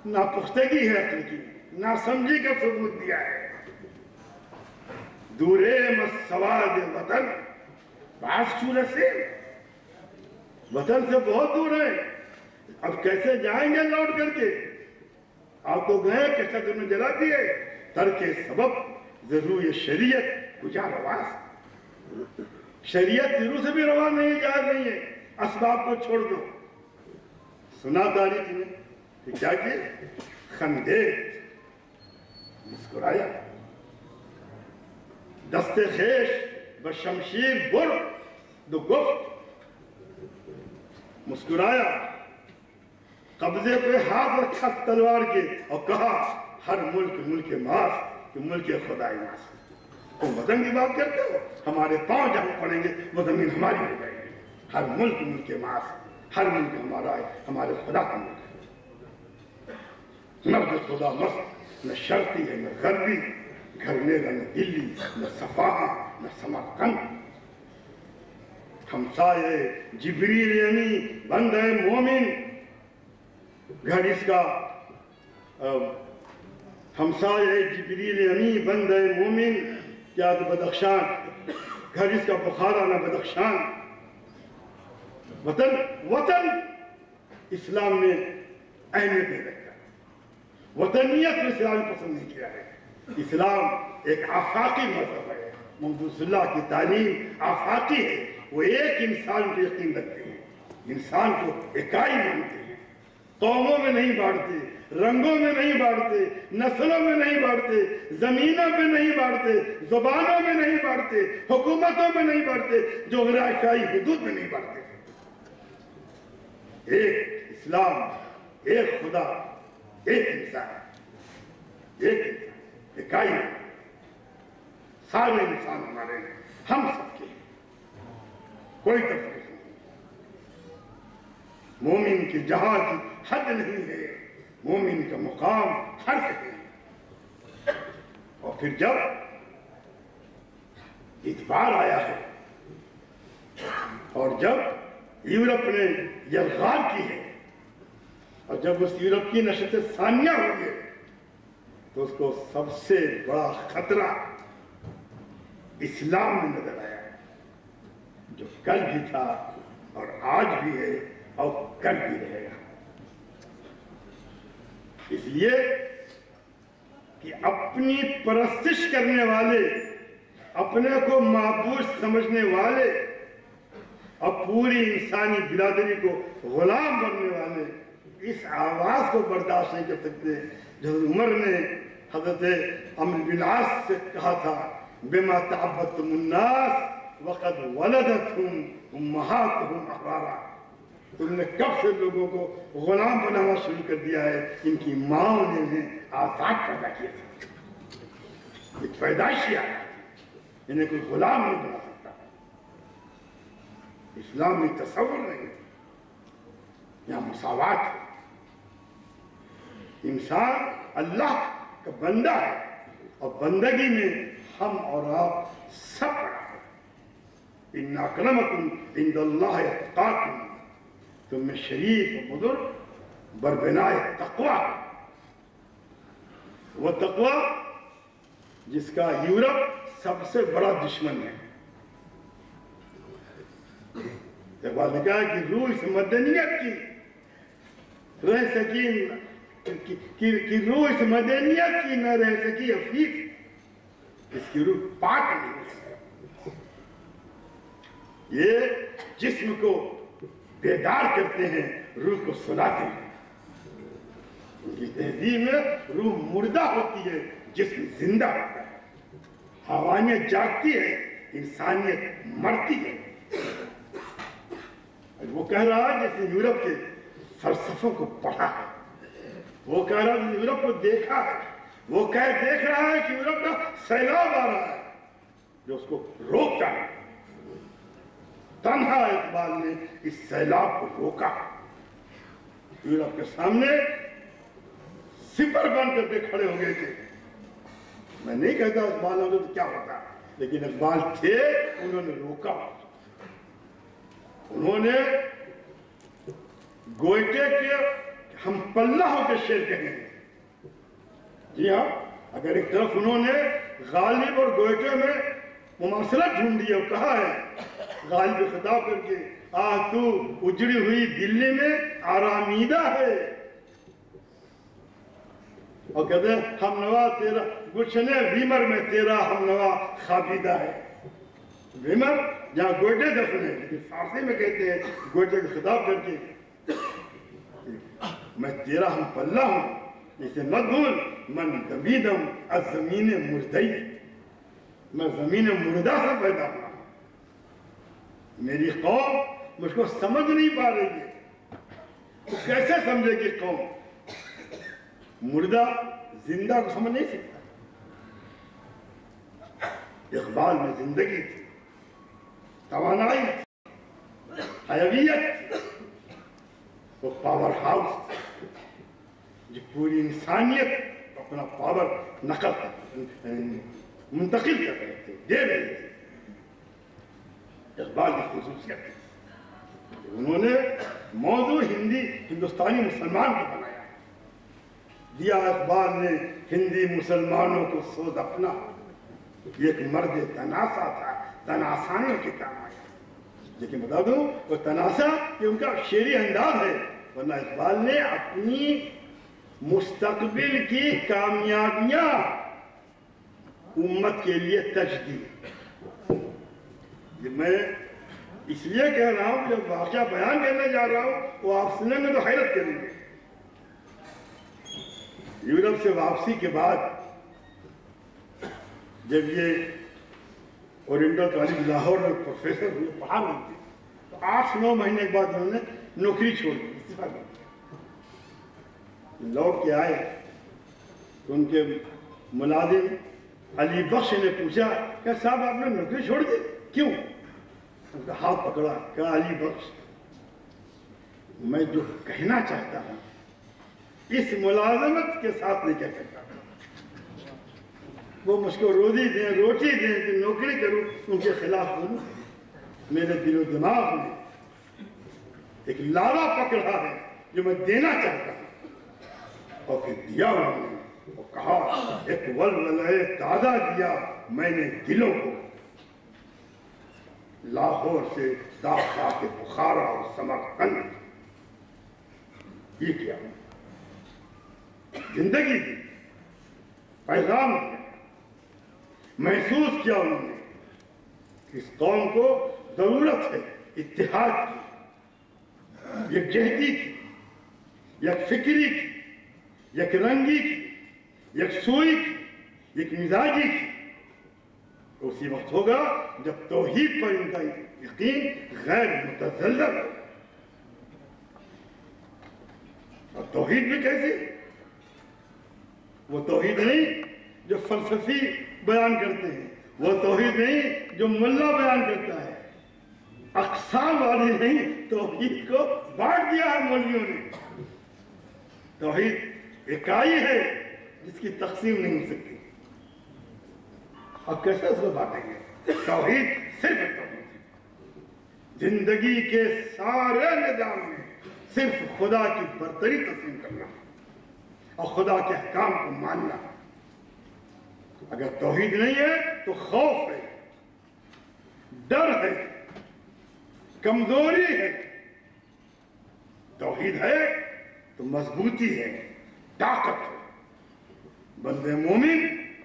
ناپختگی ہے عقل کی، ناسمجھی کا ثبوت دیا ہے۔ دورے مسواد وطن، بعض چولہ سے وطن سے بہت دور ہے، اب کیسے جائیں گے لوٹ کر کے؟ آپ تو گئے کیسا تم نے جلا دیے، ترک سبب ضرور شریعت کجا رواز، شریعت ضرور سے بھی روا نہیں، جائز نہیں ہے، اسباب کو چھوڑ دو۔ سنا تاریخ میں کہ کیا کہ خندق مسکرایا، دست خیش بشمشیر بر دو گفت، مسکرایا، قبضے پہ ہاتھ رکھا تلوار کے اور کہا ہر ملک ملک ماس کہ ملک خدای ماس۔ تم وطن کی بات کرتے ہو، ہمارے پاؤں جہاں پڑیں گے وہ زمین ہماری ہو جائے گی۔ ہر ملک ملک ماس، ہر ملک ہمارا ہے، ہمارے خدا کا ملک ہے۔ نبض خدا مست، نہ شرقی ہے نہ غربی، گھر میرا نہ دلی نہ صفحہ نہ سمرقند، ہمسائے جبریل یعنی بندہ مومن، گھر اس کا ہمسائے جبریل یعنی بندہ مومن، کیا تو بدخشان، گھر اس کا بخارا نہ بدخشان۔ وطن وطن اسلام نے اہمیت نہیں رکھا، وطنیت میں اسلام نے پسند نہیں کیا ہے۔ اسلام ایک آفاقی مذہب ہے، محمد رسول اللہ کی تعلیم آفاقی ہے، وہ ایک انسان پہ یقین رکھتے ہیں، انسان کو اکائی مانتے ہیں، قوموں میں نہیں بانٹتے، رنگوں میں نہیں بانٹتے، نسلوں میں نہیں بانٹتے، زمینوں میں نہیں بانٹتے، زبانوں میں نہیں بانٹتے، حکومتوں میں نہیں بانٹتے، جغرافیائی حدود میں نہیں بانٹتے۔ ایک اسلام، ایک خدا، ایک انسان، ایک انسان، اکائی، سارے انسان ہمارے ہیں، ہم سب کے، کوئی تفریق نہیں۔ مومن کی جہاں کی حد نہیں ہے، مومن کا مقام ہر جگہ ہے۔ اور پھر جب اتبار آیا ہے اور جب یورپ نے یلغار کی ہے اور جب اس یورپ کی نشست ثانیہ ہوئی ہے تو اس کو سب سے بڑا خطرہ اسلام میں نظر آیا ہے، جو کل بھی تھا اور آج بھی ہے اور کل بھی رہے گا۔ اس لیے کہ اپنی پرستش کرنے والے، اپنے کو معبود سمجھنے والے اور پوری انسانی برادری کو غلام بننے والے اس آواز کو برداشت نہیں کر سکتے جو عمر نے حضرت عمرو بن العاص سے کہا تھا، بما تعبدتم الناس وقد ولدتهم امہاتهم احرارا، تم نے کب سے لوگوں کو غلام بنانا شروع کر دیا ہے، ان کی ماں نے انہیں آزاد پیدا کیا تھا، ایک پیدائشی آیا، انہیں کوئی غلام نہیں بنا سکتا۔ اسلام میں تصور نہیں، یہاں مساوات ہے، انسان اللہ کا بندہ ہے اور بندگی میں ہم اور آپ سب برابر۔ ان اکرمکم عند اللہ اتقاکم، تم میں شریف و بزرگ بربنائے تقوی، وہ تقوی جس کا یورپ سب سے بڑا دشمن ہے۔ اقبال نے کہا کہ روح اس مدنیت کی رہ سکی کہ روح اس مدنیت کی نہ رہ سکی عفیف، اس کی روح پاک نہیں ہو سکی۔ یہ جسم کو بیدار کرتے ہیں، روح کو سلاتے ہیں۔ ان کی تہذیب میں روح مردہ ہوتی ہے، جسم زندہ ہوتا ہے، حیوانیت جاگتی ہے، انسانیت مرتی ہے۔ وہ کہہ رہا ہے جیسے یورپ کے فلسفوں کو پڑھا ہے، وہ کہہ رہا ہے یورپ کو دیکھا ہے، وہ دیکھ رہا ہے کہ یورپ کا سیلاب آ رہا ہے جو اس کو روکتا ہے۔ تنہا اقبال نے اس سیلاب کو روکا، یورپ کے سامنے سپر بن کر کے کھڑے ہو گئے تھے۔ میں نہیں کہتا اقبال ہوتے تو کیا ہوتا، لیکن اقبال تھے، انہوں نے روکا، انہوں نے گوئٹے کے ہم پلہ ہو کے شعر کہیں گے. جی ہاں، اگر ایک طرف انہوں نے غالب اور گوئٹے میں مماثلت ڈھونڈی اور کہا ہے غالب کو خطاب کر کے تو اجڑی ہوئی دلی میں آرامیدہ ہے، اور کہتے ہیں ہم نوا تیرا گلشن ویمر میں تیرا ہم نوا خوابیدہ ہے. ویمر جہاں گوئٹے دفن ہے، لیکن فارسی میں کہتے ہیں گوئٹے کو خطاب کر کے میں تیرا ہم پلہ ہوں، اسے مت بھول من دمیدم از زمین مردئی، میں زمین مردہ سے پیدا ہوا. میری قوم مجھ کو سمجھ نہیں پا رہی ہے. تو کیسے سمجھے گی قوم؟ مردہ زندہ کو سمجھ نہیں سکتا. اقبال میں زندگی تھی، توانائی تھی، حیویت تھی، وہ پاور ہاؤس تھی جو پوری انسانیت اپنا پاور منتقل کر رہے تھے، دے رہے تھے. اقبال کی خصوصیت ہے انہوں نے موضوع ہندوستانی مسلمان کو بنایا. دیا اقبال نے ہندی مسلمانوں کو سوز اپنا، یہ ایک مرد تناسا تھا، تناسانوں کے کام آیا. لیکن بتا دوں وہ تناسا یہ ان کا شعری انداز ہے، ورنہ اقبال نے اپنی مستقبل کی کامیابیاں امت کے لیے تجدید. میں اس لیے کہہ رہا ہوں جب واقعہ بیان کرنے جا رہا ہوں وہ آپ سنیں گے تو حیرت کریں گے. یورپ سے واپسی کے بعد جب یہ اورینٹل کالج لاہور میں پروفیسر ہوئے، پڑھا رہے تھے، تو 8-9 مہینے کے بعد انہوں نے نوکری چھوڑ دی، استعفیٰ کر دیا. لوٹ کے آئے تو ان کے ملازم علی بخش نے پوچھا کہ صاحب آپ نے نوکری چھوڑ دی، کیوں؟ ان کا ہاتھ پکڑا، کہا علی بخش میں جو کہنا چاہتا ہوں اس ملازمت کے ساتھ نہیں کہہ سکتا. وہ مجھ کو روزی دیں، روٹی دیں کہ نوکری کروں ان کے خلاف بولوں. میرے دل و دماغ میں ایک لاوا پکڑا ہے جو میں دینا چاہتا ہوں. اور پھر دیا انہوں نے، وہ کہا ایک ولولہ تازہ دیا میں نے دلوں کو، لاہور سے داخلہ کے بخارا اور سمرقند. یہ کیا زندگی تھی، پیغام کیا، محسوس کیا انہوں نے کہ اس قوم کو ضرورت ہے اتحاد کی، یکجہتی کی، یک فکری کی، یک رنگی کی، یک سوئی کی، یک مزاجی کی. اسی وقت ہوگا جب توحید پر ان کا یقین غیر متزلزل ہو. اور توحید بھی کیسی؟ وہ توحید نہیں جو فلسفی بیان کرتے ہیں، وہ توحید نہیں جو ملا بیان کرتا ہے، اقسام والی نہیں. توحید کو بانٹ دیا ہے مولویوں نے. توحید اکائی ہے جس کی تقسیم نہیں ہو سکتی. اب کیسے اس کو بانٹیں گے؟ توحید صرف ایک توحید ہے. زندگی کے سارے نظام میں صرف خدا کی برتری تسلیم کرنا اور خدا کے احکام کو ماننا. اگر توحید نہیں ہے تو خوف ہے، ڈر ہے، کمزوری ہے. توحید ہے تو مضبوطی ہے، طاقت ہے. بندے مومن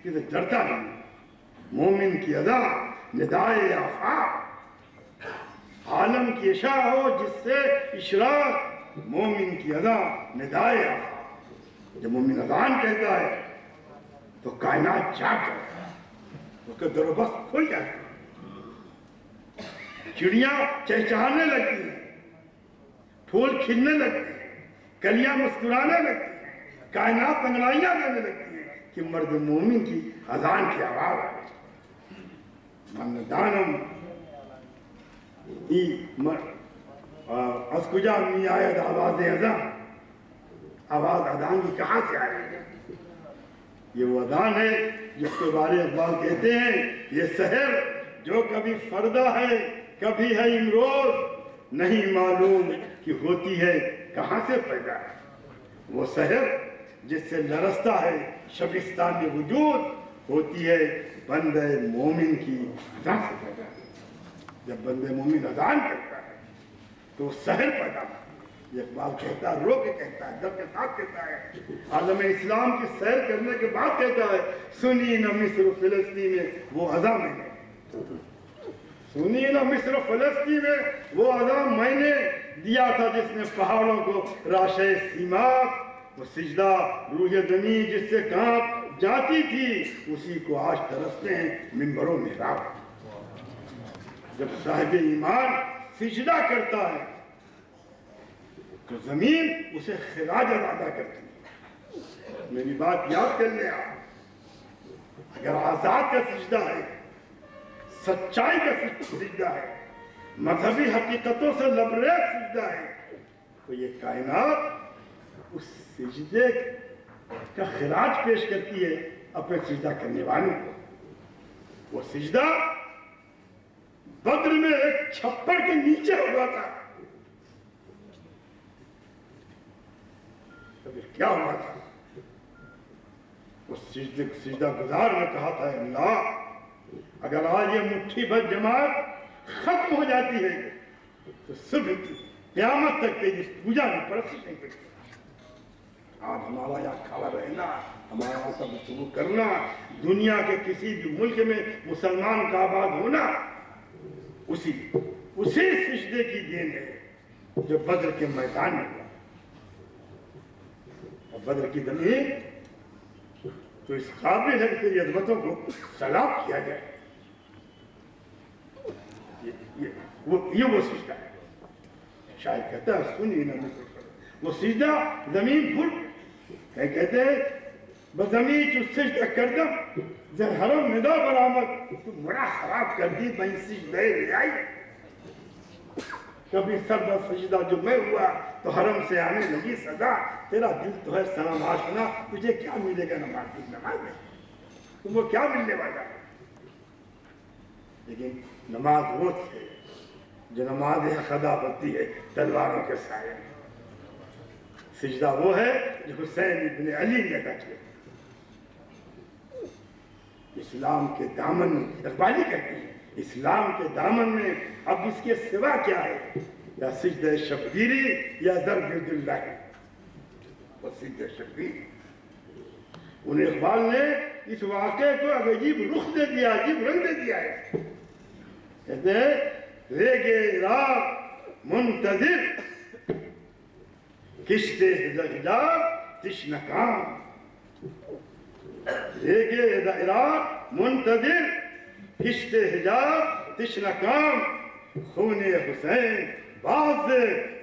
کسی ڈرتا نہیں. مومن کی ادا ندائے آفاق، عالم کی اشاع ہو جس سے اشراق. مومن کی ادا ندائے آفاق. جب مومن اذان کہتا ہے تو کائنات جاگ جاتا ہے، اس کا در و بست کھل جاتا ہے. چڑیاں چہچہانے لگتی ہیں، پھول کھلنے لگتے ہیں، کلیاں مسکرانے لگتی ہیں، کائنات انگڑائیاں دینے لگتی ہیں کہ مرد مومن کی اذان کی آواز آئے. من دانم از کجا می آید آواز اذان. آواز اذان کی کہاں سے آ رہی ہے؟ یہ وہ اذان ہے جس کے بارے اقبال کہتے ہیں یہ سحر جو کبھی فردہ ہے کبھی ہے امروز، نہیں معلوم کہ ہوتی ہے کہاں سے پیدا ہے. وہ سحر جس سے لرزتا ہے شبستان وجود ہوتی ہے بندہ مومن کی اذان سے پیدا ہے۔ جب بندہ مومن اذان کرتا ہے تو سحر پیدا ہوتا ہے۔ یہ اقبال کہتا ہے، رو کے کہتا ہے، در کے ساتھ کہتا ہے، عالم اسلام کی سیر کرنے کے بعد کہتا ہے سنی نہ مصر و فلسطین میں وہ اذان میں نے، سنی نہ مصر و فلسطین میں وہ اذان میں نے دیا تھا جس نے پہاڑوں کو راشے سیماب، وہ سجدہ روح زمین جس سے کانپ جاتی تھی اسی کو آج ترستے ہیں منبروں میں راب۔ جب صاحب ایمان سجدہ کرتا ہے تو زمین اسے خراج ادا کرتی ہے۔ میری بات یاد کر لیں آپ، اگر آزاد کا سجدہ ہے، سچائی کا سجدہ ہے، مذہبی حقیقتوں سے لبریز سجدہ ہے، تو یہ کائنات اس سجدے کا خراج پیش کرتی ہے اپنے سجدہ کرنے والوں کو۔ وہ سجدہ بدر میں ایک چھپڑ کے نیچے ہوا تھا، کیا ہوا تھا؟ اس سجدہ گزار نے کہا تھا اللہ اگر آج یہ مٹھی بھر جماعت ختم ہو جاتی ہے تو صبح قیامت تک تیری پوجا نہیں پرستش نہیں کرتی۔ آج ہمارا یہاں کھڑا رہنا، ہمارا یہاں سب گفتگو کرنا، دنیا کے کسی بھی ملک میں مسلمان کا آباد ہونا اسی سجدے کی دین ہے جو بدر کے میدان میں ہوا۔ بدر کی زمین تو اس قابل ہے کہ تیری عظمتوں کو سلام کیا جائے، یہ وہ سجدہ ہے۔ شاید کہتا ہے سنی نہ مصر، وہ سجدہ زمین پھٹ ہے، کہتے ہیں بزمین چو سجدہ کردم زر حرم ندا برآمد تو بڑا خراب کر دی میں سجدہ لے آئی۔ کبھی سردہ سجدہ جو میں ہوا تو حرم سے آنے لگی صدا، تیرا دل تو ہے سلام آشنا، تجھے کیا ملے گا نماز میں، تم کو کیا ملنے والا؟ لیکن نماز وہ ہے جو نماز خدا ہوتی ہے تلواروں کے سائے۔ سجدہ وہ ہے جو حسین ابن علی نے ادا کیا۔ اسلام کے دامن میں اقبالی کہتے ہیں اسلام کے دامن میں اب اس کے سوا کیا ہے؟ یا سجدہ شبگیری یا ضرب اللہ، وہ سجدہ شبگیری۔ انہیں اقبال نے اس واقعے کو عجیب رخ دے دیا، عجیب رنگ دے دیا ہے۔ کہتے ہیں ریگے عراق منتظر کشت حجاز تشنکام، ریگے عراق منتظر کشت حجاز تشنکام، خون حسین باز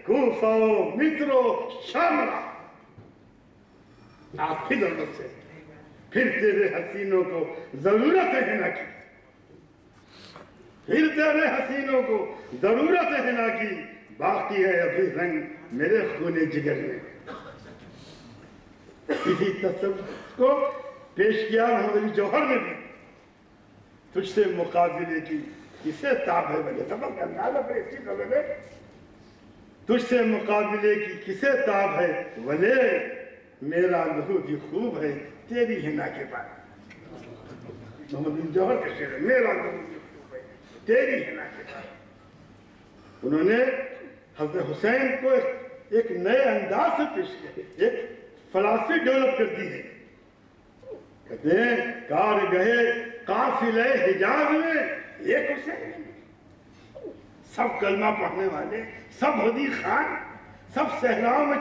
کوفہ و مصر و شام را۔ آپ پھر ضرورت سے پھر تیرے حسینوں کو ضرورت ہے نہ کی، پھر تیرے حسینوں کو ضرورت ہے نہ کی، باقی ہے ابھی رنگ میرے خون جگر میں۔ اسی تصور کو پیش کیا محمد علی جوہر نے بھی، تجھ سے مقابلے کی کسے تاب ہے، بلے سبق کا اندازہ پر اسی قبل ہے، تجھ سے مقابلے کی کسے تاب ہے، ولے میرا لہو بھی خوب ہے تیری ہنا کے بعد۔ محمد علی جوہر کا شعر ہے، میرا لہو بھی خوب ہے تیری ہنا کے بعد۔ انہوں نے حضرت حسین کو ایک نئے انداز سے پیش کیا، ایک فلسفی ڈیولپ کر دی ہے۔ کہتے ہیں کارگہ قافلہ حجاز میں ایک حسین، سب کلمہ پڑھنے والے، سب ہدی خان، سب صحراؤں میں